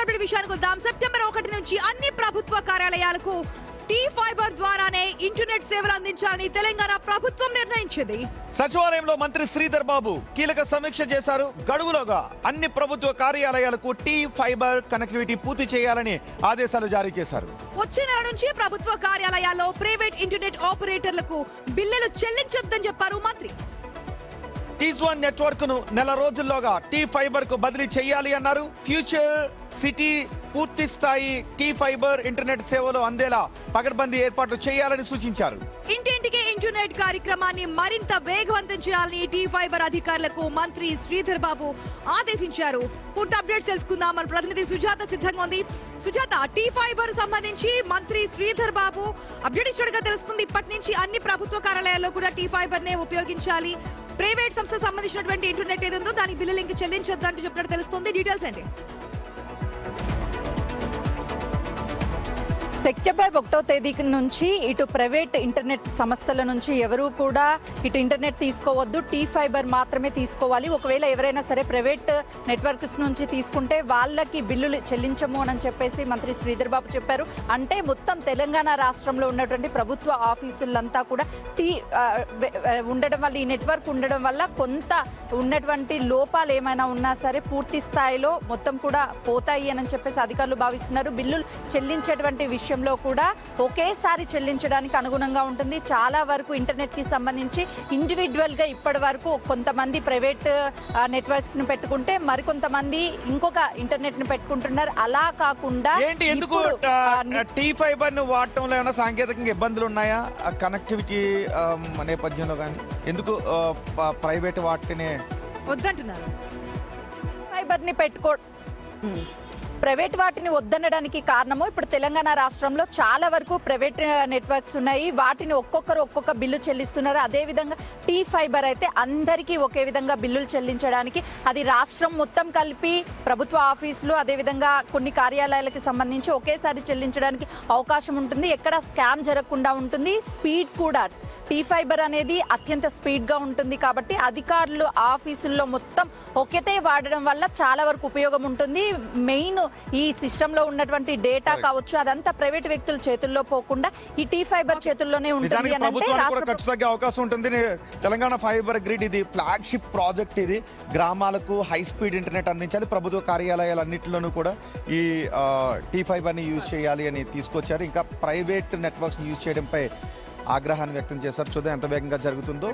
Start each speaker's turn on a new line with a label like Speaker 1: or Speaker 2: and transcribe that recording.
Speaker 1: Update విషయానికి వద్దాం. September 1 నుంచి అన్ని ప్రభుత్వ కార్యాలయాలకు టీ ఫైబర్ ద్వారానే ఇంటర్నెట్ సేవలు అందించాలని తెలంగాణ ప్రభుత్వం నిర్ణయించింది.
Speaker 2: సచివాలయంలో మంత్రి శ్రీధర్ బాబు కీలక సమీక్ష చేశారు. గడువులోగా అన్ని ప్రభుత్వ కార్యాలయాలకు టీ ఫైబర్ కనెక్టివిటీ పూర్తి చేయాలని ఆదేశాలు జారీ చేశారు.
Speaker 1: వచ్చే నెల నుంచి ప్రభుత్వ కార్యాలయాల్లో ప్రైవేట్ ఇంటర్నెట్ ఆపరేటర్లకు బిల్లులు చెల్లించొద్దని చెప్పారు మంత్రి.
Speaker 2: టీజ్1 నెట్వర్క్ ను నెల రోజుల్లోగా టీ ఫైబర్ కు బదిలీ చేయాలి అన్నారు. ఫ్యూచర్ సిటీ పూర్తి స్థాయి టీ ఫైబర్ ఇంటర్నెట్ సేవలు అందేలా పకడ్బందీ ఏర్పాట్లు చేయాలని సూచించారు.
Speaker 1: ఇంటింటికి ఇంటర్నెట్ కార్యక్రమాన్ని మరింత వేగవంతం చేయాలని టీ ఫైబర్ అధికారులకు మంత్రి శ్రీధర్ బాబు ఆదేశించారు. పూర్తి అప్డేట్స్ తెలుసుకుందాం. మన ప్రతినిధి సుజాత సిద్ధంగా ఉంది. సుజాత, టీ ఫైబర్ సంబంధించి మంత్రి శ్రీధర్ బాబు అప్డేట్ ఇచ్చినట్టుగా తెలుస్తుంది. ఇప్పటి నుంచి అన్ని ప్రభుత్వ కార్యాలయాల్లో కూడా టీ ఫైబర్ నే ఉపయోగించాలి. ప్రైవేట్ సంస్థకు సంబంధించినటువంటి ఇంటర్నెట్ ఏది ఉందో దానికి బిల్లులు ఇంకా చెల్లించొద్దు అంటూ చెప్పినట్టు తెలుస్తుంది. డీటెయిల్స్ ఏంటి?
Speaker 3: సెప్టెంబర్ 1వ తేదీ నుంచి ఇటు ప్రైవేట్ ఇంటర్నెట్ సంస్థల నుంచి ఎవరూ కూడా ఇటు ఇంటర్నెట్ తీసుకోవద్దు, టీ ఫైబర్ మాత్రమే తీసుకోవాలి. ఒకవేళ ఎవరైనా సరే ప్రైవేట్ నెట్వర్క్స్ నుంచి తీసుకుంటే వాళ్ళకి బిల్లులు చెల్లించము అని చెప్పేసి మంత్రి శ్రీధర్ బాబు చెప్పారు. అంటే మొత్తం తెలంగాణ రాష్ట్రంలో ఉన్నటువంటి ప్రభుత్వ ఆఫీసులంతా కూడా ఉండడం వల్ల, ఈ నెట్వర్క్ ఉండడం వల్ల కొంత ఉన్నటువంటి లోపాలు ఏమైనా ఉన్నా సరే పూర్తి స్థాయిలో మొత్తం కూడా పోతాయి అని చెప్పేసి అధికారులు భావిస్తున్నారు. బిల్లులు చెల్లించేటువంటి విషయంలో కూడా ఒకేసారి చెల్లించడానికి అనుగుణంగా ఉంటుంది. చాలా వరకు ఇంటర్నెట్ కి సంబంధించి ఇండివిడ్యువల్ గా ఇప్పటి వరకు కొంతమంది ప్రైవేట్ నెట్వర్క్స్ ను పెట్టుకుంటే మరికొంతమంది ఇంకొక ఇంటర్నెట్ ను పెట్టుకుంటున్నారు. అలా కాకుండా
Speaker 2: ఎందుకు టీ ఫైబర్ ను వాడటంలో ఏమైనా సాంకేతికంగా ఇబ్బందులు ఉన్నాయా కనెక్టివిటీ నేపథ్యంలో? కానీ ఎందుకు ప్రైవేట్ వాటినే
Speaker 1: వద్దంటున్నారు?
Speaker 3: ఫైబర్ ని ప్రైవేట్ వాటిని వద్దనడానికి కారణము ఇప్పుడు తెలంగాణ రాష్ట్రంలో చాలా వరకు ప్రైవేట్ నెట్వర్క్స్ ఉన్నాయి. వాటిని ఒక్కొక్కరు ఒక్కొక్క బిల్లు చెల్లిస్తున్నారు. అదేవిధంగా టీ ఫైబర్ అయితే అందరికీ ఒకే విధంగా బిల్లులు చెల్లించడానికి, అది రాష్ట్రం మొత్తం కలిపి ప్రభుత్వ ఆఫీసులు అదేవిధంగా కొన్ని కార్యాలయాలకు సంబంధించి ఒకేసారి చెల్లించడానికి అవకాశం ఉంటుంది. ఎక్కడ స్కామ్ జరగకుండా ఉంటుంది. స్పీడ్ కూడా టీ ఫైబర్ అనేది అత్యంత స్పీడ్గా ఉంటుంది. కాబట్టి అధికారులు ఆఫీసుల్లో మొత్తం ఒకటే వాడడం వల్ల చాలా వరకు ఉపయోగం ఉంటుంది. మెయిన్ ఈ సిస్టంలో ఉన్నటువంటి డేటా కావచ్చు అదంతా ప్రైవేట్ వ్యక్తుల చేతుల్లో పోకుండా ఈ టీ ఫైబర్ చేతుల్లోనే ఉంటుంది అని అంటే
Speaker 2: ఖచ్చితంగా అవకాశం ఉంటుంది. తెలంగాణ ఫైబర్ గ్రిడ్ ఇది ఫ్లాగ్షిప్ ప్రాజెక్ట్. ఇది గ్రామాలకు హై స్పీడ్ ఇంటర్నెట్ అందించాలి. ప్రభుత్వ కార్యాలయాలన్నింటిలోనూ కూడా ఈ టీ ఫైబర్ ని యూజ్ చేయాలి అని తీసుకొచ్చారు. ఇంకా ప్రైవేట్ నెట్వర్క్స్ యూజ్ చేయడంపై ఆగ్రహాన్ని వ్యక్తం చేశారు. చూద్దాం ఎంత వేగంగా జరుగుతుందో.